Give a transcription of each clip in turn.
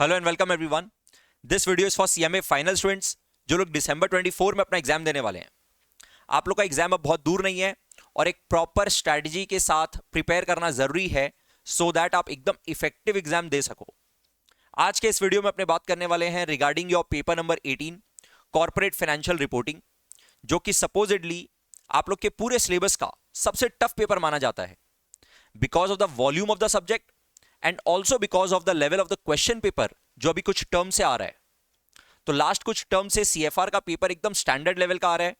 Hello and welcome everyone. This video is for CMA final students जो लोग दिसंबर 24 में अपना एग्जाम देने वाले हैं। आप लोग का एग्जाम अब बहुत दूर नहीं है और एक प्रॉपर स्ट्रैटेजी के साथ प्रिपेयर करना जरूरी है सो दैट आप एकदम इफेक्टिव एग्जाम दे सको। आज के इस वीडियो में अपने बात करने वाले हैं regarding your paper number 18 corporate financial reporting, जो कि सपोजिडली आप लोग के पूरे सिलेबस का सबसे टफ पेपर माना जाता है because of the volume of the subject and also because of the level of the question paper जो अभी कुछ टर्म से आ रहा है। तो लास्ट कुछ टर्म से सीएफआर का पेपर एकदम स्टैंडर्ड लेवल का आ रहा है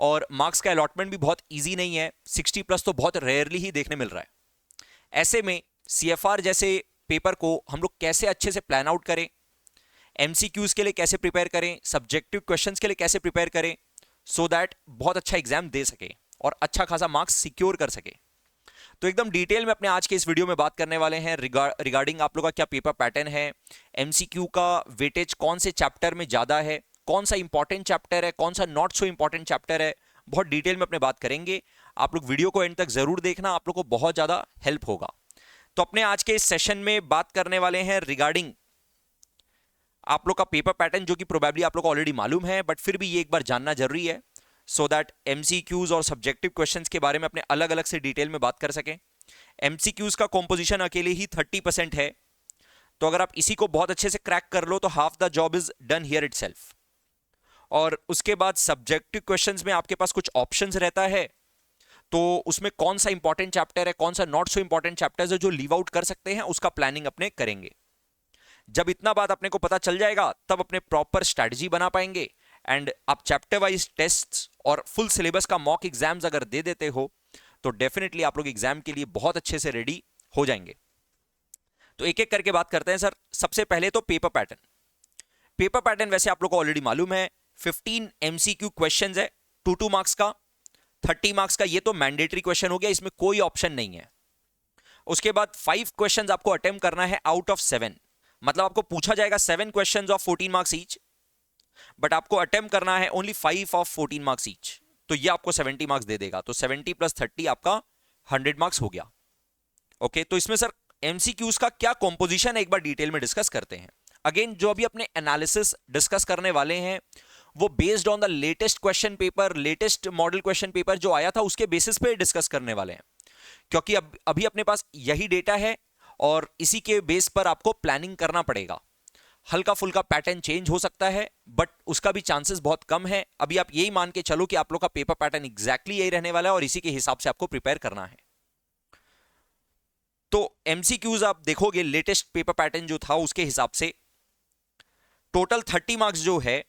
और मार्क्स का अलॉटमेंट भी बहुत इजी नहीं है, 60 प्लस तो बहुत रेयरली ही देखने मिल रहा है। ऐसे में सीएफआर जैसे पेपर को हम लोग कैसे अच्छे से प्लान आउट करें, एमसीक्यूज के लिए कैसे प्रिपेयर करें, सब्जेक्टिव क्वेश्चंस के लिए कैसे प्रिपेयर करें सो दैट बहुत अच्छा एग्जाम दे सके और अच्छा खासा मार्क्स सिक्योर कर सके। तो एकदम डिटेल में अपने आज के इस वीडियो में बात करने वाले हैं रिगार्डिंग आप लोग का क्या पेपर पैटर्न है, एमसीक्यू का वेटेज कौन से चैप्टर में ज्यादा है, कौन सा इंपॉर्टेंट चैप्टर है, कौन सा नॉट सो इंपॉर्टेंट चैप्टर है, बहुत डिटेल में अपने बात करेंगे। आप लोग वीडियो को एंड तक जरूर देखना, आप लोग को बहुत ज्यादा हेल्प होगा। तो अपने आज के इस सेशन में बात करने वाले हैं रिगार्डिंग आप लोग का पेपर पैटर्न, जो कि प्रोबेबली आप लोग को ऑलरेडी मालूम है बट फिर भी ये एक बार जानना जरूरी है सो दैट एमसीक्यूज और सब्जेक्टिव क्वेश्चंस के बारे में अपने अलग अलग से डिटेल में बात कर सकें। एमसीक्यूज का कॉम्पोजिशन अकेले ही 30% है, तो अगर आप इसी को बहुत अच्छे से क्रैक कर लो तो half the job is done here itself. और उसके बाद सब्जेक्टिव क्वेश्चंस में आपके पास कुछ ऑप्शंस रहता है, तो उसमें कौन सा इंपॉर्टेंट चैप्टर है, कौन सा नॉट सो इंपॉर्टेंट चैप्टर है जो लीव आउट कर सकते हैं, उसका प्लानिंग अपने करेंगे। जब इतना बात अपने को पता चल जाएगा तब अपने प्रॉपर स्ट्रैटेजी बना पाएंगे एंड आप चैप्टर वाइज टेस्ट और फुल सिलेबस का मॉक एग्जाम्स अगर दे देते हो तो डेफिनेटली आप लोग एग्जाम के लिए बहुत अच्छे से रेडी हो जाएंगे। तो एक एक करके बात करते हैं सर। सबसे पहले तो पेपर पैटर्न। पेपर पैटर्न वैसे आप लोग को ऑलरेडी मालूम है, 15 एमसीक्यू क्वेश्चंस है, 2 मार्क्स का, 30 मार्क्स का। ये तो मैंडेटरी क्वेश्चन हो गया, इसमें कोई ऑप्शन नहीं है। उसके बाद 5 क्वेश्चंस आपको अटेम्प्ट करना है आउट ऑफ 7, मतलब आपको पूछा जाएगा 7 questions of 14 marks each, but आपको अटेम्प्ट करना है ओनली 5 ऑफ 14 मार्क्स ईच, तो ये आपको 70 मार्क्स दे देगा। तो 70 प्लस 30 आपका 100 मार्क्स हो गया। ओके, तो इसमें सर एमसीक्यूज का क्या कॉम्पोजिशन है एक बार डिटेल में डिस्कस करते हैं। अगेन जो अभी अपने एनालिसिस डिस्कस करने वाले हैं वो based on the latest question paper, latest model question paper जो आया था उसके बेसिस पे डिस्कस करने वाले हैं, क्योंकि अभी अपने पास यही डेटा है और इसी के बेस पर आपको प्लानिंग करना पड़ेगा। हल्का फुल्का पैटर्न चेंज हो सकता है बट उसका भी चांसेस बहुत कम है। अभी आप यही मान के चलो कि आप लोग का पेपर पैटर्न एग्जैक्टली यही रहने वाला है और इसी के हिसाब से आपको प्रिपेयर करना है। तो एमसीक्यूज आप देखोगे लेटेस्ट पेपर पैटर्न जो था उसके हिसाब से टोटल 30 मार्क्स जो है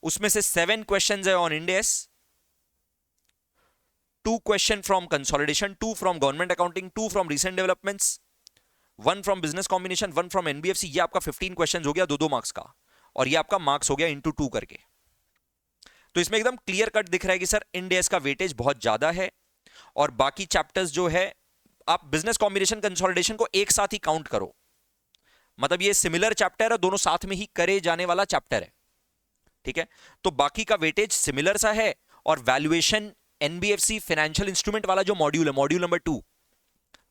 उसमें से 7 क्वेश्चंस है on end S, 2 question from consolidation, 2 from government accounting, 2 from recent developments, 1 from business combination, 1 from NBFC. ये आपका 15 क्वेश्चन हो गया 2-2 मार्क्स का, और ये आपका मार्क्स हो गया इंटू 2 करके। तो इसमें एकदम क्लियर कट दिख रहा है कि सर इंड एस का वेटेज बहुत ज्यादा है और बाकी चैप्टर्स जो है आप बिजनेस कॉम्बिनेशन, कंसोलिडेशन को एक साथ ही काउंट करो, मतलब ये सिमिलर चैप्टर है, दोनों साथ में ही करे जाने वाला चैप्टर है। ठीक है, तो बाकी का वेटेज सिमिलर सा है और वैल्यूएशन एनबीएफसी फाइनेंशियल इंस्ट्रूमेंट वाला जो मॉड्यूल है, मॉड्यूल नंबर 2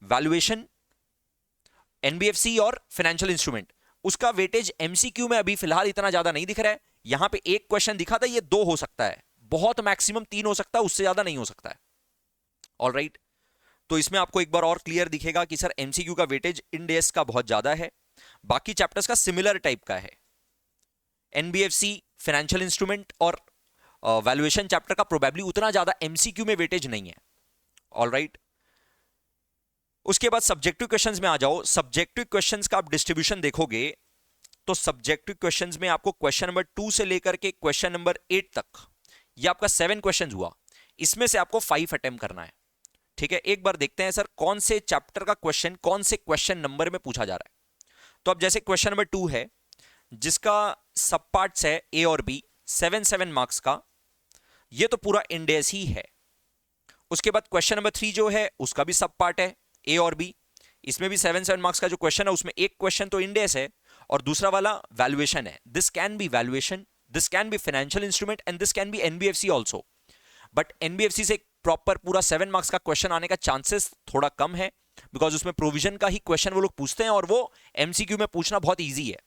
वैल्यूएशन एनबीएफसी और फाइनेंशियल इंस्ट्रूमेंट, उसका वेटेज एमसीक्यू में अभी फिलहाल इतना ज्यादा नहीं दिख रहा है। यहां पे एक क्वेश्चन दिखा था, ये 2 हो सकता है, बहुत मैक्सिमम 3 हो सकता है, उससे ज्यादा नहीं हो सकता है। ऑलराइट, तो इसमें आपको एक बार और क्लियर दिखेगा कि सर एमसीक्यू का वेटेज इंड एस का बहुत ज्यादा है, बाकी चैप्टर्स का सिमिलर टाइप का है। एनबीएफसी, फाइनेंशियल इंस्ट्रूमेंट और वैल्यूएशन चैप्टर का प्रोबेबली उतना ज्यादा एमसीक्यू में वेटेज नहीं है। ऑलराइट, उसके बाद सब्जेक्टिव क्वेश्चंस में आ जाओ। सब्जेक्टिव क्वेश्चंस का आप डिस्ट्रीब्यूशन देखोगे तो सब्जेक्टिव क्वेश्चंस में आपको क्वेश्चन नंबर 2 से लेकर के क्वेश्चन नंबर 8 तक ये आपका 7 क्वेश्चंस हुआ, इसमें से आपको 5 अटेम्प्ट करना है। ठीक है, एक बार देखते हैं सर कौन से चैप्टर का क्वेश्चन कौन से क्वेश्चन नंबर में पूछा जा रहा है। तो अब जैसे क्वेश्चन नंबर 2 है जिसका सब पार्ट्स है ए और बी, 7 मार्क्स का, ये तो पूरा इंड एस ही है। उसके बाद क्वेश्चन नंबर 3 जो है उसका भी सब पार्ट है ए और बी, इसमें भी 7 मार्क्स का जो क्वेश्चन है उसमें एक क्वेश्चन तो इंड एस है और दूसरा वाला वैल्यूएशन है। This can be valuation, this can be financial instrument and this can be NBFC also, but NBFC से प्रॉपर पूरा 7 मार्क्स का क्वेश्चन आने का चांसेस थोड़ा कम है बिकॉज उसमें प्रोविजन का ही क्वेश्चन वो लोग पूछते हैं और वो एमसीक्यू में पूछना बहुत ईजी है।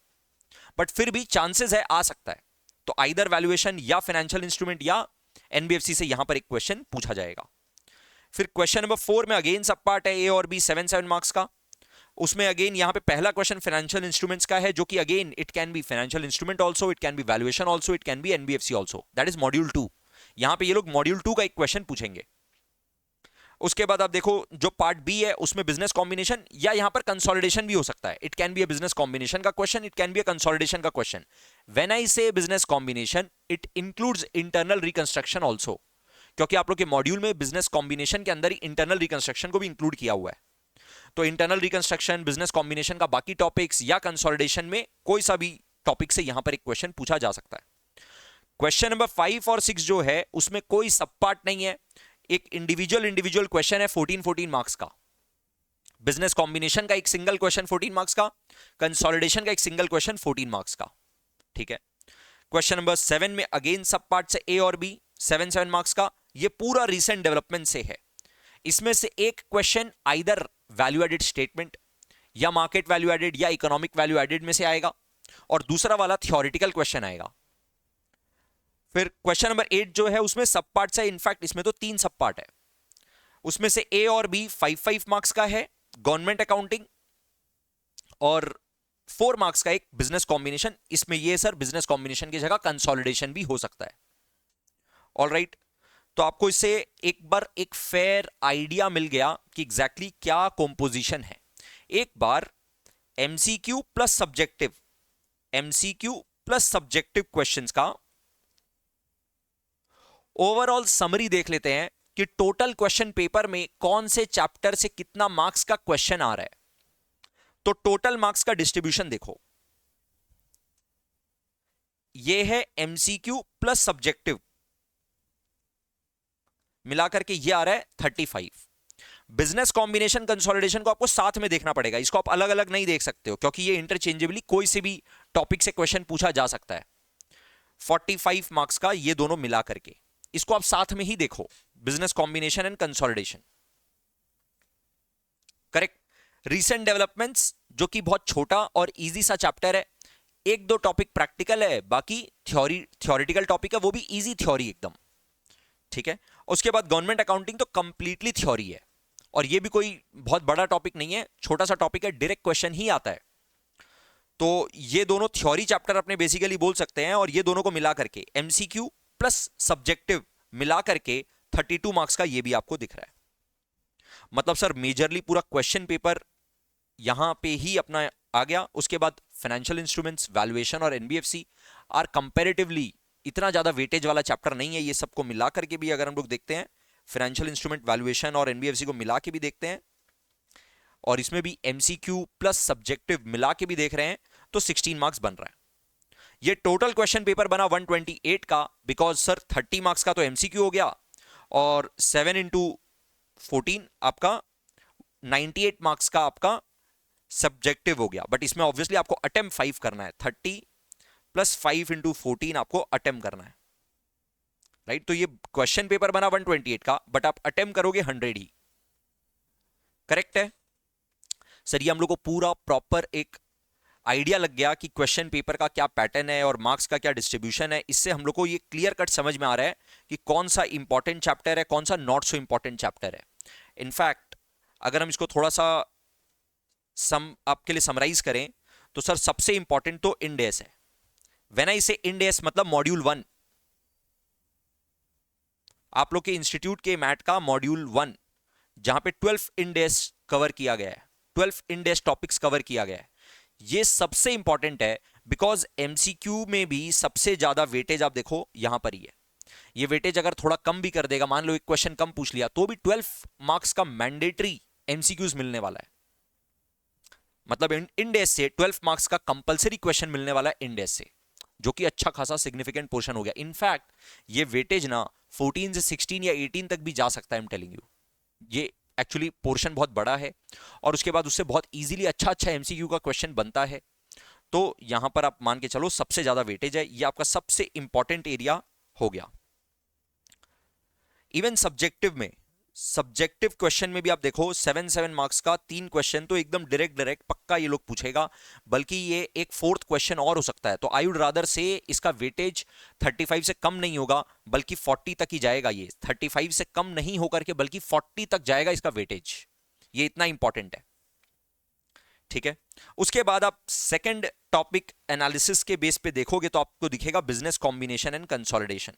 बट फिर भी चांसेस है आ सकता है। तो आइदर वैल्यूएशन या फाइनेंशियल इंस्ट्रूमेंट या एनबीएफसी से यहां पर एक क्वेश्चन पूछा जाएगा। फिर क्वेश्चन नंबर 4 में अगेन सब पार्ट है ए और बी 7 मार्क्स का। उसमें अगेन यहां पे पहला क्वेश्चन फाइनेंशियल इंस्ट्रूमेंट्स का है, जो कि again it can be financial instrument also, it can B valuation also, it can B NBFC also, that is module 2। यहां पे ये लोग मॉड्यूल 2 का एक क्वेश्चन पूछेंगे। उसके बाद आप देखो जो पार्ट बी है उसमें बिजनेस कॉम्बिनेशन या यहां पर कंसोलिडेशन भी हो सकता है। It can be a business combination का question, it can be a consolidation का question. When I say business combination it includes internal reconstruction also, क्योंकि आप लोग के मॉड्यूल में बिजनेस कॉम्बिनेशन के अंदर ही इंटरनल रिकंस्ट्रक्शन को भी इंक्लूड किया हुआ है। तो इंटरनल रिकंस्ट्रक्शन, बिजनेस कॉम्बिनेशन का बाकी टॉपिक्स या कंसोलिडेशन में कोई सा भी टॉपिक से यहां पर एक क्वेश्चन पूछा जा सकता है। क्वेश्चन नंबर 5 और 6 जो है उसमें कोई सब पार्ट नहीं है, एक इंडिविजुअल क्वेश्चन है 14 मार्क्स का। बिजनेस कॉम्बिनेशन का एक सिंगल क्वेश्चन 14 मार्क्स का, कंसोलिडेशन का एक सिंगल क्वेश्चन 14 मार्क्स का। ठीक है। क्वेश्चन नंबर 7 में अगेन सब पार्ट से ए और बी 7 मार्क्स का। ये पूरा रिसेंट डेवलपमेंट से है। इसमें से एक question either value added statement या मार्केट वैल्यू एडेड या इकोनॉमिक वैल्यू एडेड में से आएगा, और दूसरा वाला थ्योरेटिकल क्वेश्चन आएगा। फिर क्वेश्चन नंबर 8 जो है उसमें सब पार्ट्स है, इनफैक्ट इसमें तो 3 सब पार्ट है। उसमें से ए और बी 5 मार्क्स का है गवर्नमेंट अकाउंटिंग, और 4 मार्क्स का एक बिजनेस कॉम्बिनेशन। इसमें ये सर बिजनेस कॉम्बिनेशन की जगह कंसोलिडेशन भी हो सकता है। ऑलराइट, तो आपको इससे एक बार एक फेयर आइडिया मिल गया कि एग्जैक्टली क्या कॉम्पोजिशन है। एक बार MCQ plus subjective, MCQ plus subjective questions का ओवरऑल समरी देख लेते हैं कि टोटल क्वेश्चन पेपर में कौन से चैप्टर से कितना मार्क्स का क्वेश्चन आ रहा है। तो टोटल मार्क्स का डिस्ट्रीब्यूशन देखो, यह है एमसीक्यू प्लस सब्जेक्टिव मिलाकर के ये आ रहा है 35। बिजनेस कॉम्बिनेशन कंसोलिडेशन को आपको साथ में देखना पड़ेगा, इसको आप अलग अलग नहीं देख सकते हो क्योंकि ये इंटरचेंजेबली कोई से भी टॉपिक से क्वेश्चन पूछा जा सकता है। 45 मार्क्स का ये दोनों मिला करके, इसको आप साथ में ही देखो, business combination and consolidation. Correct. Recent developments जो कि बहुत छोटा और इजी सा चैप्टर है, एक दो टॉपिक प्रैक्टिकल है, बाकी थ्योरेटिकल टॉपिक है, वो भी इजी थ्योरी एकदम। ठीक है। उसके बाद गवर्नमेंट अकाउंटिंग तो कंप्लीटली थ्योरी है, और ये भी कोई बहुत बड़ा टॉपिक नहीं है, छोटा सा टॉपिक है, डायरेक्ट क्वेश्चन ही आता है। तो ये दोनों थ्योरी चैप्टर अपने बेसिकली बोल सकते हैं, और ये दोनों को मिला करके एमसीक्यू प्लस सब्जेक्टिव मिला करके 32 मार्क्स का ये भी आपको दिख रहा है। मतलब सर मेजरली पूरा क्वेश्चन पेपर यहां पे ही अपना आ गया। उसके बाद फाइनेंशियल इंस्ट्रूमेंट्स, वैल्यूएशन और एनबीएफसी आर कंपैरेटिवली इतना ज्यादा वेटेज वाला चैप्टर नहीं है। ये सबको मिला करके भी अगर हम लोग देखते हैं, फाइनेंशियल इंस्ट्रूमेंट, वैल्यूएशन और एनबीएफसी को मिला के भी देखते हैं, और इसमें भी एमसीक्यू प्लस सब्जेक्टिव मिला के भी देख रहे हैं, तो 16 मार्क्स बन रहा है। ये टोटल क्वेश्चन पेपर बना 128 का, बिकॉज सर 30 मार्क्स का तो एमसीक्यू हो गया, और 7 इंटू 14 आपका 98 मार्क्स का आपका सब्जेक्टिव हो गया। बट इसमें ऑब्वियसली आपको अटेम्प्ट 5 करना है, 30 प्लस 5 इंटू 14 आपको अटेम्प्ट करना है। राइट। तो ये क्वेश्चन पेपर बना 128 का, बट आप अटेम्प्ट करोगे 100 ही। करेक्ट है सर। ये हम लोग को पूरा प्रॉपर एक आइडिया लग गया कि क्वेश्चन पेपर का क्या पैटर्न है और मार्क्स का क्या डिस्ट्रीब्यूशन है। इससे हम लोग को ये क्लियर कट समझ में आ रहा है कि कौन सा इंपॉर्टेंट चैप्टर है, कौन सा नॉट सो इंपॉर्टेंट चैप्टर है। इनफैक्ट अगर हम इसको थोड़ा सा आपके लिए समराइज करें तो सर सबसे इंपॉर्टेंट तो इंड एस है। व्हेन आई से इंड एस मतलब मॉड्यूल 1, आप लोग के इंस्टीट्यूट के मैट का मॉड्यूल 1, जहां पे 12 इंड एस कवर किया गया है, 12 इंड एस टॉपिक्स कवर किया गया है। ये सबसे इंपॉर्टेंट है, बिकॉज एमसीक्यू में भी सबसे ज्यादा वेटेज आप देखो यहां पर ही है। ये वेटेज अगर थोड़ा कम भी कर देगा, मान लो एक क्वेश्चन कम पूछ लिया, तो भी 12 मार्क्स का मैंडेटरी एमसीक्यूज मिलने वाला है। मतलब इंडेस से 12 मार्क्स का कंपलसरी क्वेश्चन मिलने वाला है इंडेस से, जो कि अच्छा खासा सिग्निफिकेंट पोर्शन हो गया। इनफैक्ट ये वेटेज ना 14 से 16 या 18 तक भी जा सकता है। आई एम टेलिंग यू, ये एक्चुअली पोर्शन बहुत बड़ा है, और उसके बाद उससे बहुत इजीली अच्छा एमसीक्यू का क्वेश्चन बनता है। तो यहां पर आप मान के चलो सबसे ज्यादा वेटेज है, ये आपका सबसे इंपॉर्टेंट एरिया हो गया। इवन सब्जेक्टिव में सब्जेक्टिव क्वेश्चन में भी आप देखो 7 मार्क्स का 3 क्वेश्चन तो एकदम डायरेक्ट पक्का ये लोग पूछेगा, बल्कि ये एक फोर्थ क्वेश्चन और हो सकता है। तो आई वुड रादर से इसका वेटेज 35 से कम नहीं होगा, बल्कि 40 तक ही जाएगा। ये 35 से कम नहीं होकर के बल्कि 40 तक जाएगा इसका वेटेज। ये इतना इंपॉर्टेंट है, ठीक है। उसके बाद आप सेकंड टॉपिक एनालिसिस के बेस पे देखोगे तो आपको दिखेगा बिजनेस कॉम्बिनेशन एंड कंसोलिडेशन,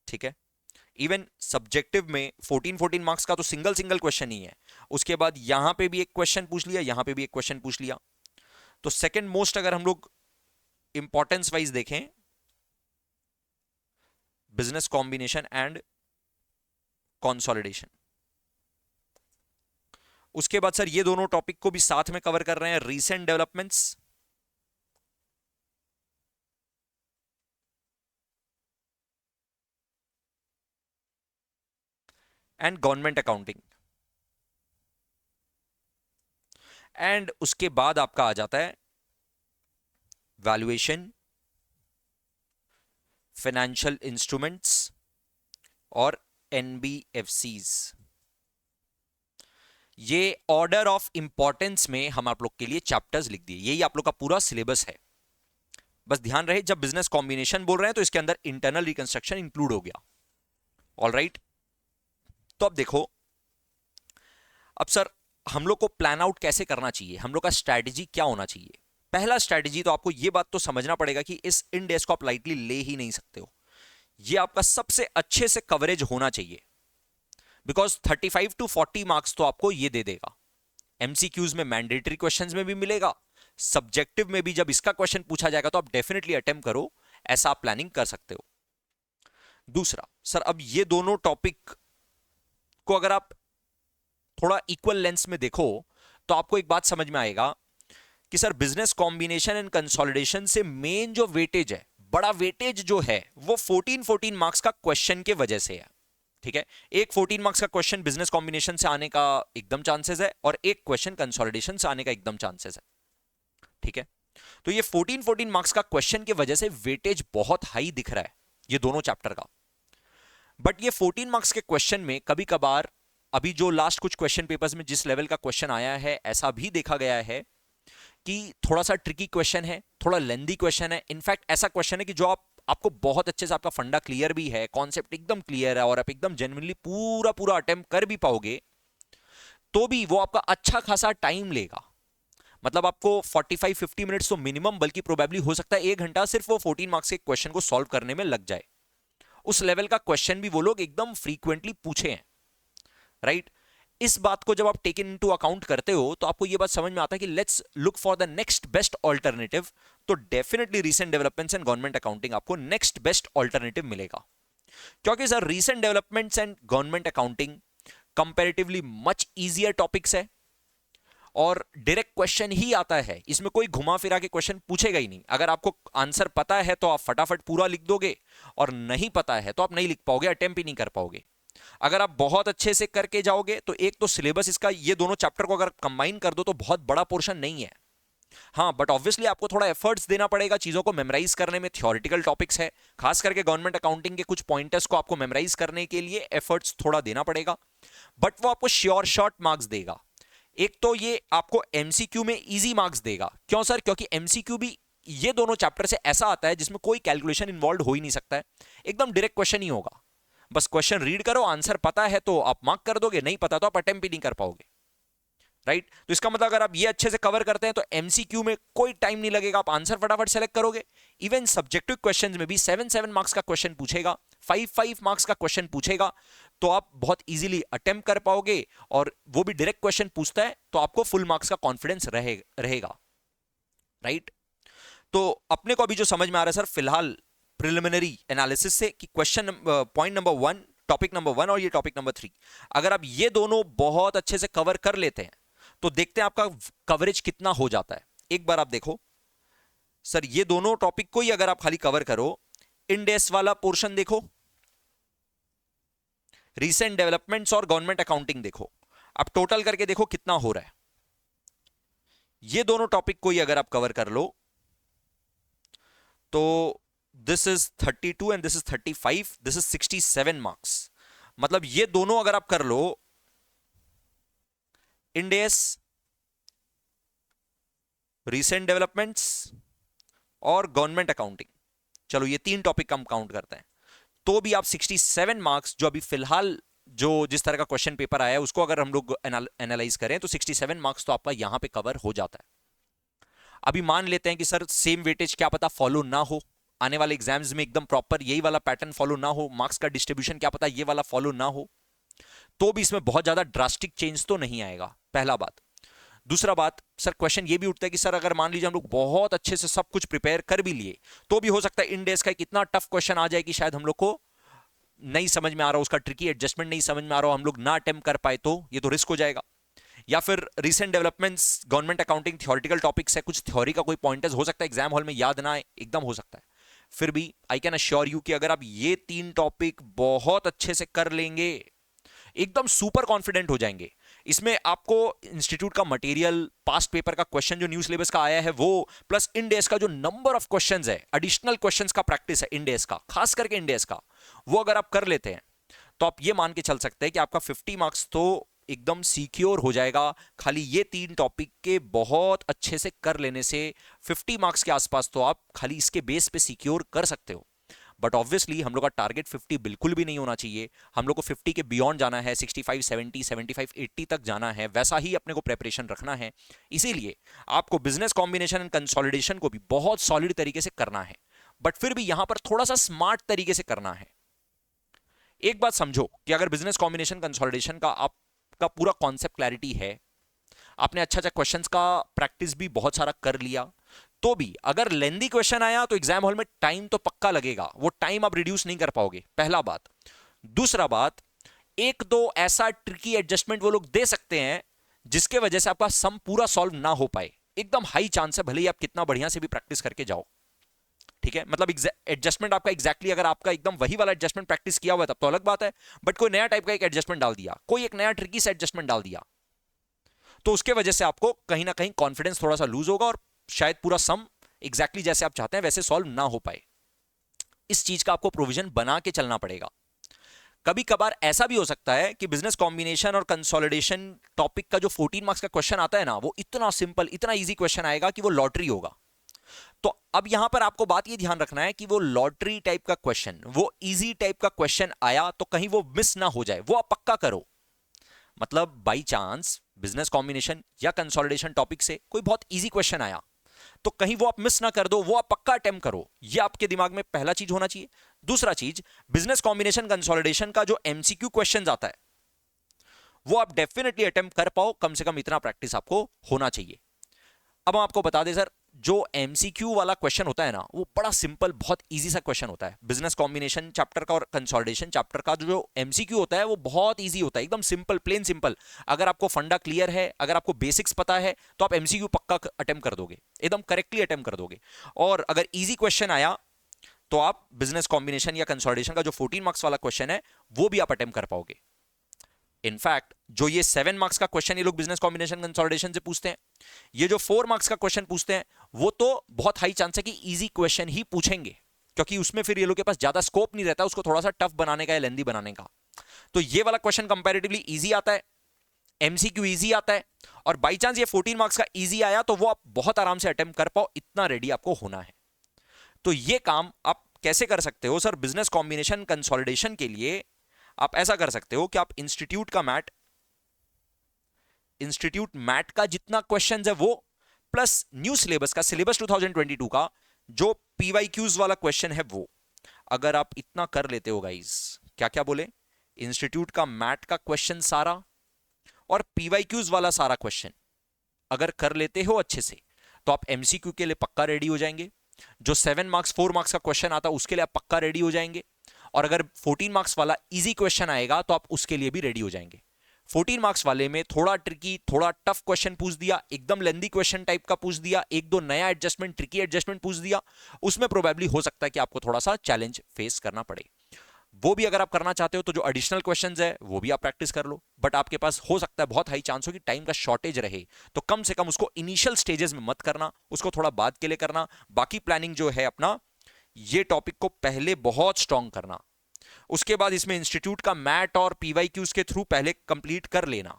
ठीक है। इवन सब्जेक्टिव में 14 मार्क्स का तो सिंगल क्वेश्चन ही है। उसके बाद यहां पे भी एक क्वेश्चन पूछ लिया, यहां पे भी एक क्वेश्चन पूछ लिया। तो सेकंड मोस्ट अगर हम लोग इंपॉर्टेंस वाइज देखें, बिजनेस कॉम्बिनेशन एंड कंसोलिडेशन। उसके बाद सर ये दोनों टॉपिक को भी साथ में कवर कर रहे हैं, recent developments and government accounting. And उसके बाद आपका आ जाता है वैल्यूएशन, फाइनेंशियल इंस्ट्रूमेंट्स और एनबीएफसीज। ये ऑर्डर ऑफ इंपॉर्टेंस में हम आप लोग के लिए चैप्टर्स लिख दिए, यही आप लोग का पूरा सिलेबस है। बस ध्यान रहे जब बिजनेस कॉम्बिनेशन बोल रहे हैं तो इसके अंदर इंटरनल रिकंस्ट्रक्शन इंक्लूड हो गया। ऑल राइट, तो अब देखो, अब सर हम लोग को प्लान आउट कैसे करना चाहिए, हम लोग का स्ट्रैटेजी क्या होना चाहिए। पहला स्ट्रैटेजी तो आपको यह बात तो समझना पड़ेगा कि इस इंडेक्स को आप लाइटली ले ही नहीं सकते हो। यह आपका सबसे अच्छे से कवरेज होना चाहिए, बिकॉज 35 to 40 मार्क्स तो आपको ये दे देगा। एमसीक्यूज में, मैंडेटरी क्वेश्चंस में भी मिलेगा, सब्जेक्टिव में भी जब इसका क्वेश्चन पूछा जाएगा तो आप डेफिनेटली अटेम्प्ट करो, ऐसा आप प्लानिंग कर सकते हो। दूसरा सर, अब ये दोनों टॉपिक को अगर आप थोड़ा इक्वल लेंस में देखो तो आपको एक बात समझ में आएगा कि sir business combination and consolidation से मेन जो वेटेज है, बड़ा वेटेज जो है वो 14 मार्क्स का क्वेश्चन के वजह से है, ठीक है। एक 14 मार्क्स का क्वेश्चन बिजनेस कॉम्बिनेशन से आने का एकदम चांसेस है और एक क्वेश्चन कंसोलिडेशन से आने का एकदम चांसेस है, ठीक है। तो ये 14 मार्क्स का क्वेश्चन की वजह से वेटेज बहुत हाई दिख रहा है ये दोनों चैप्टर का। बट ये 14 मार्क्स के क्वेश्चन में कभी कभार, अभी जो लास्ट कुछ क्वेश्चन पेपर्स में जिस लेवल का क्वेश्चन आया है, ऐसा भी देखा गया है कि थोड़ा सा ट्रिकी क्वेश्चन है, थोड़ा लेंदी क्वेश्चन है। इनफैक्ट ऐसा क्वेश्चन है कि जो आपको बहुत अच्छे से, आपका फंडा क्लियर भी है, कॉन्सेप्ट एकदम क्लियर है और आप एकदम जेन्युइनली पूरा अटेम्प्ट कर भी पाओगे, तो भी वो आपका अच्छा खासा टाइम लेगा। मतलब आपको 45-50 मिनट्स तो मिनिमम, बल्कि प्रोबेबली हो सकता है 1 घंटा सिर्फ वो 14 मार्क्स के क्वेश्चन को सॉल्व करने में लग जाए। उस लेवल का क्वेश्चन भी वो लोग एकदम फ्रीक्वेंटली पूछे हैं, राइट। इस बात को जब आप टेक इनटू अकाउंट करते हो तो आपको यह बात समझ में आता है कि let's look for the next best alternative. तो definitely recent developments and government accounting आपको नेक्स्ट बेस्ट ऑल्टरनेटिव मिलेगा, क्योंकि sir recent developments and government accounting comparatively much easier topics है और डायरेक्ट क्वेश्चन ही आता है। इसमें कोई घुमा फिरा के क्वेश्चन पूछेगा ही नहीं। अगर आपको आंसर पता है तो आप फटाफट पूरा लिख दोगे, और नहीं पता है तो आप नहीं लिख पाओगे, अटेम्प्ट ही नहीं कर पाओगे। अगर आप बहुत अच्छे से करके जाओगे तो एक तो सिलेबस इसका, ये दोनों चैप्टर को अगर कंबाइन कर दो तो बहुत बड़ा पोर्शन नहीं है। हाँ, बट ऑब्वियसली आपको थोड़ा एफर्ट्स देना पड़ेगा चीजों को मेमोराइज करने में। थ्योरेटिकल टॉपिक्स है, खास करके गवर्नमेंट अकाउंटिंग के कुछ पॉइंटर्स को आपको मेमोराइज करने के लिए एफर्ट्स थोड़ा देना पड़ेगा, बट वो आपको श्योर शॉर्ट मार्क्स देगा। एक तो ये आपको एमसीक्यू में इजी मार्क्स देगा। क्यों सर? क्योंकि एमसीक्यू भी ये दोनों चैप्टर से ऐसा आता है जिसमें कोई कैलकुलेशन इन्वॉल्व हो ही नहीं सकता है, एकदम डायरेक्ट क्वेश्चन ही होगा। बस क्वेश्चन रीड करो, आंसर पता है तो आप मार्क कर दोगे, नहीं पता तो आप अटेम्प्ट भी नहीं कर पाओगे, राइट। तो इसका मतलब अगर आप ये अच्छे से कवर करते हैं तो एमसीक्यू में कोई टाइम नहीं लगेगा, आप आंसर फटाफट सेलेक्ट करोगे। इवन सब्जेक्टिव क्वेश्चंस में भी 7 मार्क्स का क्वेश्चन पूछेगा, 5 मार्क्स का क्वेश्चन पूछेगा, तो आप बहुत इजीली अटेम्प्ट कर पाओगे। और वो भी डायरेक्ट क्वेश्चन पूछता है तो आपको फुल मार्क्स का कॉन्फिडेंस रहेगा, राइट। तो अपने को अभी जो समझ में आ रहा है सर फिलहाल प्रिलिमिनरी एनालिसिस से कि question point number 1, topic number 1 और ये टॉपिक नंबर 3, अगर आप ये दोनों बहुत अच्छे से कवर कर लेते हैं तो देखते हैं आपका कवरेज कितना हो जाता है। एक बार आप देखो सर, ये दोनों टॉपिक को ही अगर आप खाली कवर करो, इंडेस वाला पोर्शन देखो, रीसेंट डेवलपमेंट्स और गवर्नमेंट अकाउंटिंग देखो, आप टोटल करके देखो कितना हो रहा है। ये दोनों टॉपिक को ही अगर आप कवर कर लो तो this is 32 and this is 35, this is 67 marks. मतलब ये दोनों अगर आप कर लो, इंड एस, रीसेंट डेवलपमेंट्स और गवर्नमेंट अकाउंटिंग, चलो ये 3 टॉपिक हम काउंट करते हैं, तो भी आप 67 मार्क्स जो अभी फिलहाल जो जिस तरह का क्वेश्चन पेपर आया है उसको अगर हम लोग एनालाइज करें तो 67 मार्क्स तो आपका यहां पे कवर हो जाता है। अभी मान लेते हैं कि सर सेम वेटेज क्या पता फॉलो ना हो, आने वाले एग्जाम्स में एकदम प्रॉपर यही वाला पैटर्न फॉलो ना हो, मार्क्स का डिस्ट्रीब्यूशन क्या पता ये वाला फॉलो ना हो, तो भी इसमें बहुत ज्यादा ड्रास्टिक चेंज तो नहीं आएगा, पहला बात। दूसरा बात, सर क्वेश्चन ये भी उठता है कि सर अगर मान लीजिए हम लोग बहुत अच्छे से सब कुछ प्रिपेयर कर भी लिए तो भी हो सकता है इंडेक्स का एक इतना टफ क्वेश्चन आ जाए कि शायद हम लोग को नहीं समझ में आ रहा, उसका ट्रिकी एडजस्टमेंट नहीं समझ में आ रहा, हम लोग ना अटेम्प्ट कर पाए तो ये तो रिस्क हो जाएगा। या फिर recent developments, government accounting theoretical topics है, कुछ थ्योरी का कोई पॉइंटर्स हो सकता है एग्जाम हॉल में याद ना आए, एकदम हो सकता है। फिर भी आई कैन अश्योर यू कि अगर आप ये 3 टॉपिक बहुत अच्छे से कर लेंगे, एकदम सुपर कॉन्फिडेंट हो जाएंगे। इसमें आपको इंस्टीट्यूट का मटेरियल, पास्ट पेपर का क्वेश्चन जो न्यू सिलेबस का आया है वो, प्लस इंडेस का जो नंबर ऑफ क्वेश्चंस है, एडिशनल क्वेश्चंस का प्रैक्टिस है इंडेस का, खास करके इंडेस का, वो अगर आप कर लेते हैं तो आप ये मान के चल सकते हैं कि आपका 50 मार्क्स तो एकदम सिक्योर हो जाएगा। खाली ये 3 टॉपिक के बहुत अच्छे से कर लेने से 50 मार्क्स के आसपास तो आप खाली इसके बेस पे सिक्योर कर सकते हो। बट ऑब्वियसली हम लोग का टारगेट 50 बिल्कुल भी नहीं होना चाहिए, हम लोग को 50 के बियॉन्ड जाना है, 65, 70, 75, 80 तक जाना है, वैसा ही अपने को प्रेपरेशन रखना है। इसीलिए आपको बिजनेस कॉम्बिनेशन एंड कंसोलिडेशन को भी बहुत सॉलिड तरीके से करना है, बट फिर भी यहां पर थोड़ा सा स्मार्ट तरीके से करना है। एक बात समझो कि अगर बिजनेस कॉम्बिनेशन कंसोलिडेशन का आपका पूरा कॉन्सेप्ट क्लैरिटी है, आपने अच्छा अच्छा क्वेश्चंस का प्रैक्टिस भी बहुत सारा कर लिया, तो भी अगर लेंदी क्वेश्चन आया तो एग्जाम हॉल में टाइम तो पक्का लगेगा, वो टाइम आप रिड्यूस नहीं कर पाओगे, पहला बात। दूसरा बात, एक दो ऐसा ट्रिकी एडजस्टमेंट वो लोग दे सकते हैं जिसके वजह से आपका सम पूरा सॉल्व ना हो पाए, एकदम हाई चांस है, भले ही आप कितना बढ़िया से भी प्रैक्टिस करके जाओ, ठीक है। मतलब एडजस्टमेंट आपका एग्जैक्टली अगर आपका एकदम वही वाला एडजस्टमेंट प्रैक्टिस किया हुआ है तब तो अलग बात है, बट कोई नया टाइप का एक एडजस्टमेंट डाल दिया, कोई एक नया ट्रिकी से एडजस्टमेंट डाल दिया, तो उसके वजह से आपको कहीं ना कहीं कॉन्फिडेंस थोड़ा सा लूज होगा और शायद पूरा सम एग्जैक्टली जैसे आप चाहते हैं वैसे सॉल्व ना हो पाए। इस चीज का आपको प्रोविजन बना के चलना पड़ेगा। कभी कभार ऐसा भी हो सकता है कि बिजनेस कॉम्बिनेशन और कंसोलिडेशन टॉपिक का जो 14 मार्क्स का क्वेश्चन आता है ना, वो इतना सिंपल, इतना इजी क्वेश्चन आएगा कि वो लॉटरी होगा। तो अब यहां पर आपको बात ये ध्यान रखना है कि वो लॉटरी टाइप का क्वेश्चन, वो इजी टाइप का क्वेश्चन आया तो कहीं वो मिस ना हो जाए, वो आप पक्का करो। मतलब बाई चांस बिजनेस कॉम्बिनेशन या कंसोलिडेशन टॉपिक से कोई बहुत इजी क्वेश्चन आया तो कहीं वो आप मिस ना कर दो, वो आप पक्का अटेम्प्ट करो, ये आपके दिमाग में पहला चीज होना चाहिए। दूसरा चीज, बिजनेस कॉम्बिनेशन कंसोलिडेशन का जो एमसीक्यू क्वेश्चन आता है वो आप डेफिनेटली अटेम्प्ट कर पाओ, कम से कम इतना प्रैक्टिस आपको होना चाहिए। अब हम आपको बता दें सर, जो एमसीक्यू वाला क्वेश्चन होता है ना, वो बड़ा सिंपल, बहुत इजी सा क्वेश्चन होता है। बिजनेस कॉम्बिनेशन चैप्टर का और कंसोलिडेशन चैप्टर का जो एमसीक्यू होता है वो बहुत इजी होता है, एकदम सिंपल, प्लेन सिंपल। अगर आपको फंडा क्लियर है, अगर आपको बेसिक्स पता है तो आप एमसीक्यू पक्का अटेम्प्ट कर दोगे, एकदम करेक्टली अटेम्प्ट कर दोगे। और अगर इजी क्वेश्चन आया तो आप बिजनेस कॉम्बिनेशन या कंसोलिडेशन का जो 14 मार्क्स वाला क्वेश्चन है वो भी आप अटेम्प्ट कर पाओगे। इनफैक्ट जो ये 7 मार्क्स का क्वेश्चन ये लोग बिजनेस कॉम्बिनेशन कंसोलिडेशन से पूछते हैं, ये जो 4 मार्क्स का क्वेश्चन पूछते हैं वो तो बहुत हाई चांस है कि इजी क्वेश्चन ही पूछेंगे, क्योंकि उसमें फिर ये लोग के पास ज्यादा स्कोप नहीं रहता उसको थोड़ा सा टफ बनाने का या लेंदी बनाने का। तो ये वाला क्वेश्चन कंपैरेटिवली इजी आता है, एमसीक्यू इजी आता है, और बाई चांस ये 14 मार्क्स का इजी आया तो वो आप बहुत आराम से अटेम्प्ट कर पाओ, इतना रेडी आपको होना है। तो ये काम आप कैसे कर सकते हो सर? बिजनेस कॉम्बिनेशन कंसोलिडेशन के लिए आप ऐसा कर सकते हो कि आप इंस्टीट्यूट मैट का जितना क्वेश्चंस है वो, प्लस न्यू सिलेबस का, सिलेबस 2022 का जो पीवाईक्यूज वाला क्वेश्चन है वो, अगर आप इतना कर लेते हो गाइस, क्या क्या बोले, इंस्टीट्यूट का मैट का क्वेश्चन सारा और पीवाईक्यूज वाला सारा क्वेश्चन अगर कर लेते हो अच्छे से तो आप एमसीक्यू के लिए पक्का रेडी हो जाएंगे। जो 7 मार्क्स 4 मार्क्स का क्वेश्चन आता है उसके लिए आप पक्का रेडी हो जाएंगे, और अगर 14 मार्क्स वाला इजी क्वेश्चन आएगा तो आप उसके लिए भी रेडी हो जाएंगे। 14 मार्क्स वाले में थोड़ा ट्रिकी, थोड़ा टफ क्वेश्चन पूछ दिया, एकदम लेंदी क्वेश्चन टाइप का पूछ दिया, एक दो नया एडजस्टमेंट, ट्रिकी एडजस्टमेंट पूछ दिया, उसमें प्रोबेबली हो सकता है कि आपको थोड़ा सा चैलेंज फेस करना पड़े। वो भी अगर आप करना चाहते हो तो जो एडिशनल क्वेश्चंस है वो भी आप प्रैक्टिस कर लो, बट आपके पास हो सकता है बहुत हाई चांस हो कि टाइम का शॉर्टेज रहे, तो कम से कम उसको इनिशियल स्टेजेस में मत करना, उसको थोड़ा बाद के लिए करना। बाकी प्लानिंग जो है अपना, ये टॉपिक को पहले बहुत स्ट्रांग करना, उसके बाद इसमें इंस्टीट्यूट का मैट और पीवाईक्यूज के थ्रू पहले कंप्लीट कर लेना।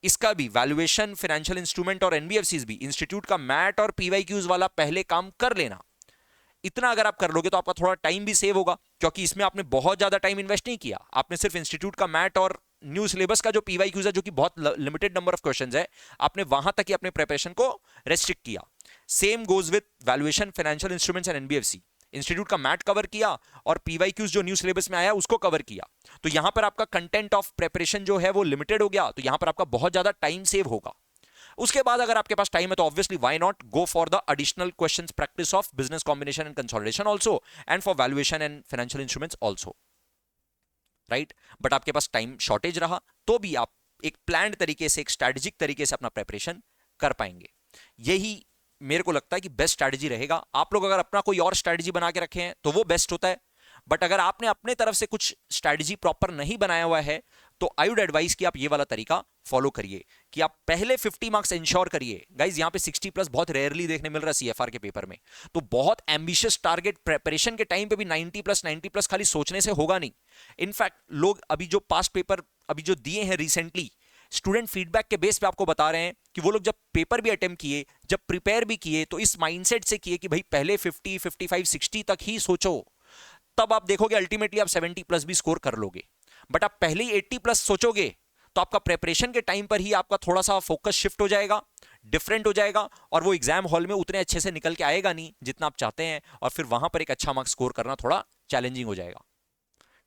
इसका भी वैल्यूएशन, फाइनेंशियल इंस्ट्रूमेंट और एनबीएफसीज भी इंस्टीट्यूट का मैट और पीवाईक्यूज वाला पहले काम कर लेना। इतना अगर आप कर लोगे तो आपका थोड़ा टाइम भी सेव होगा, क्योंकि इसमें आपने बहुत ज्यादा टाइम इन्वेस्ट नहीं किया। आपने सिर्फ इंस्टीट्यूट का मैट और न्यू सिलेबस का जो पीवाईक्यूज है, जो कि बहुत लिमिटेड नंबर ऑफ क्वेश्चंस है, आपने वहां तक ही अपने प्रिपरेशन को रेस्ट्रिक्ट किया। Same goes with valuation, financial instruments and NBFC. Institute का मैट कवर किया और पीवाईक्यूज जो न्यू सिलेबस में आया उसको कवर किया। तो यहां पर आपका कंटेंट ऑफ प्रिपरेशन जो है वो लिमिटेड हो गया, तो यहां पर आपका बहुत ज्यादा टाइम सेव होगा। उसके बाद अगर आपके पास टाइम है तो obviously why not go for the additional questions practice of business combination and consolidation also, and for valuation and financial instruments also, right. But आपके पास टाइम शॉर्टेज रहा तो भी आप एक प्लान्ड तरीके से, एक स्ट्रैटेजिक तरीके से अपना प्रिपरेशन कर पाएंगे। यही मेरे को लगता है कि बेस्ट स्ट्रैटेजी रहेगा। आप लोग अगर अपना कोई और स्ट्रैटेजी बना के रखे हैं तो वो बेस्ट होता है, बट अगर आपने अपने तरफ से कुछ स्ट्रैटेजी प्रॉपर नहीं बनाया हुआ है तो आई वुड एडवाइस कि आप ये वाला तरीका फॉलो करिए कि आप पहले 50 मार्क्स इंश्योर करिए। गाइज यहाँ पे 60 प्लस बहुत रेयरली देखने मिल रहा है सीएफआर के पेपर में, तो बहुत एम्बिशियस टारगेट प्रिपरेशन के टाइम पे भी 90 प्लस खाली सोचने से होगा नहीं। इनफैक्ट लोग अभी जो पास्ट पेपर अभी जो दिए हैं रिसेंटली, स्टूडेंट फीडबैक के बेस पे आपको बता रहे हैं कि वो लोग जब पेपर भी अटेम्प्ट किए, जब प्रिपेयर भी किए, तो इस माइंडसेट से किए कि भाई पहले 50, 55, 60 तक ही सोचो, तब आप देखोगे अल्टीमेटली आप 70 प्लस भी स्कोर कर लोगे। बट आप पहले ही 80 प्लस सोचोगे तो आपका प्रिपरेशन के टाइम पर ही आपका थोड़ा सा फोकस शिफ्ट हो जाएगा, डिफरेंट हो जाएगा, और वो एग्जाम हॉल में उतने अच्छे से निकल के आएगा नहीं जितना आप चाहते हैं, और फिर वहां पर एक अच्छा मार्क्स स्कोर करना थोड़ा चैलेंजिंग हो जाएगा।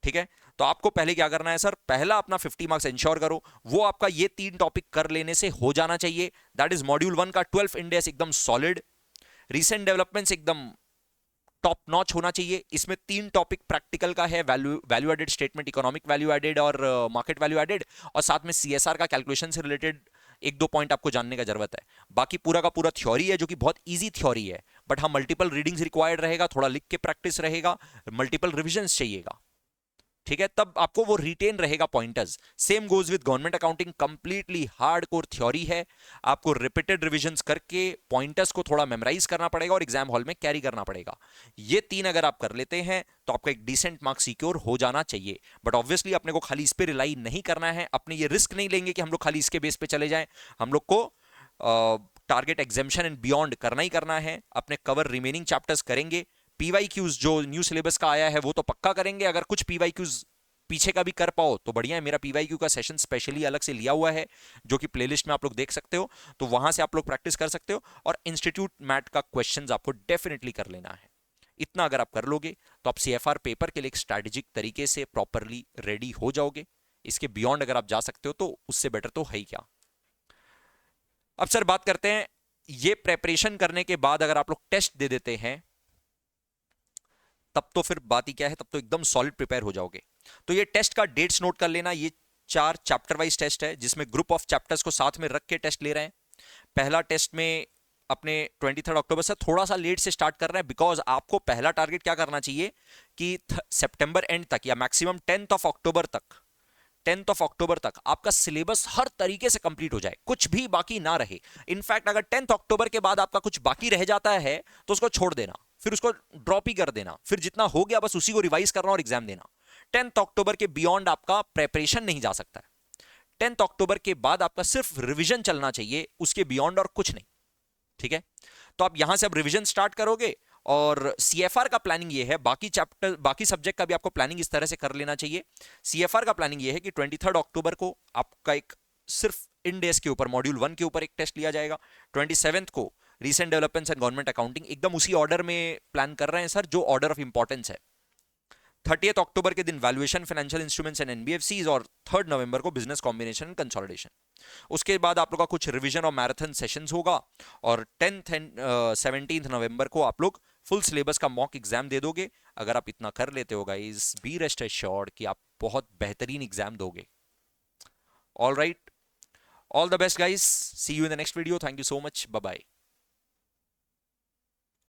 ठीक है, तो आपको पहले क्या करना है सर, पहला अपना 50 मार्क्स इंश्योर करो। वो आपका ये 3 टॉपिक कर लेने से हो जाना चाहिए। दैट इज मॉड्यूल 1 का 12 इंडेक्स एकदम सॉलिड, रीसेंट डेवलपमेंट्स एकदम टॉप नॉच होना चाहिए। इसमें 3 टॉपिक प्रैक्टिकल का है, value added statement, economic value added और मार्केट वैल्यू एडेड, और साथ में सीएसआर का कैलकुलेशन से रिलेटेड 1-2 पॉइंट आपको जानने का जरूरत है। बाकी पूरा का पूरा थ्योरी है जो कि बहुत इजी थ्योरी है, बट हाँ मल्टीपल रीडिंग्स रिक्वायर्ड रहेगा, थोड़ा लिख के प्रैक्टिस रहेगा, मल्टीपल रिविजन्स चाहिएगा। ठीक है, तब आपको वो रिटेन रहेगा pointers. Same goes with government accounting, completely hardcore theory है। आपको रिपीटेड रिविजन्स करके पॉइंटर्स को थोड़ा मेमोराइज करना पड़ेगा और एग्जाम हॉल में कैरी करना पड़ेगा। ये 3 अगर आप कर लेते हैं तो आपका एक डिसेंट मार्क्स सिक्योर हो जाना चाहिए। बट ऑब्वियसली अपने को खाली इस पे रिलाई नहीं करना है, अपने ये रिस्क नहीं लेंगे कि हम लोग खाली इसके बेस पे चले जाएं। हम लोग को टारगेट एग्जामिशन एंड बियॉन्ड करना ही करना है। अपने कवर रिमेनिंग चैप्टर्स करेंगे, पीवाईक्यूज जो न्यू सिलेबस का आया है वो तो पक्का करेंगे। अगर कुछ पीवाईक्यूज पीछे का भी कर पाओ तो बढ़िया है। मेरा पीवाईक्यू का सेशन स्पेशली अलग से लिया हुआ है जो कि प्लेलिस्ट में आप लोग देख सकते हो, तो वहां से आप लोग प्रैक्टिस कर सकते हो। और इंस्टीट्यूट मैट का क्वेश्चंस आपको डेफिनेटली कर लेना है। इतना अगर आप कर लोगे तो आप सीएफआर पेपर के लिए एक स्ट्रैटेजिक तरीके से प्रॉपरली रेडी हो जाओगे। इसके बियॉन्ड अगर आप जा सकते हो तो उससे बेटर तो है ही क्या। अब सर बात करते हैं, ये प्रेपरेशन करने के बाद अगर आप लोग टेस्ट दे देते हैं तब तो फिर बात ही क्या है, तब तो एकदम सॉलिड प्रिपेयर हो जाओगे। तो ये टेस्ट का डेट्स नोट कर लेना। ये 4 चैप्टर वाइज टेस्ट है जिसमें ग्रुप ऑफ चैप्टर्स को साथ में रख के टेस्ट ले रहे हैं। पहला टेस्ट में अपने 23 अक्टूबर से थोड़ा सा लेट से स्टार्ट कर रहे हैं, बिकॉज आपको पहला टारगेट क्या करना चाहिए कि सितंबर एंड तक या मैक्सिमम 10th ऑफ अक्टूबर तक आपका सिलेबस हर तरीके से कंप्लीट हो जाए, कुछ भी बाकी ना रहे। इनफैक्ट अगर 10th अक्टूबर के बाद आपका कुछ बाकी रह जाता है तो उसको छोड़ देना, फिर उसको ड्रॉप ही कर देना, फिर जितना हो गया बस उसी को रिवाइज करना और एग्जाम देना। 10th अक्टूबर के बियॉन्ड आपका प्रेपरेशन नहीं जा सकता है। 10th अक्टूबर के बाद आपका सिर्फ रिवीजन चलना चाहिए, उसके बियॉन्ड और कुछ नहीं। ठीक है, तो आप यहां से अब रिवीजन स्टार्ट करोगे और सीएफआर का प्लानिंग ये है, बाकी सब्जेक्ट का भी आपको प्लानिंग इस तरह से कर लेना चाहिए। सीएफआर का प्लानिंग ये है कि 23 अक्टूबर को आपका एक सिर्फ इंडेस के ऊपर मॉड्यूल 1 के ऊपर एक टेस्ट लिया जाएगा। 27 को recent developments and government accounting, एकदम उसी ऑर्डर में प्लान कर रहे हैं सर जो ऑर्डर ऑफ इंपॉर्टेंस है। 30 अक्टूबर के दिन valuation, financial instruments and NBFCs, और 3 नवंबर को बिजनेस कॉम्बिनेशन एंड कंसोलिडेशन। उसके बाद आप लोग का कुछ रिवीजन और मैराथन सेशंस होगा, और 10th एंड 17th नवंबर को आप लोग फुल सिलेबस का मॉक एग्जाम दे दोगे। अगर आप इतना कर लेते हो गाइस, बी रेस्ट एश्योर्ड कि आप बहुत बेहतरीन एग्जाम दोगे। All right, all the best guys, see you in the next video. Thank you so much, bye bye.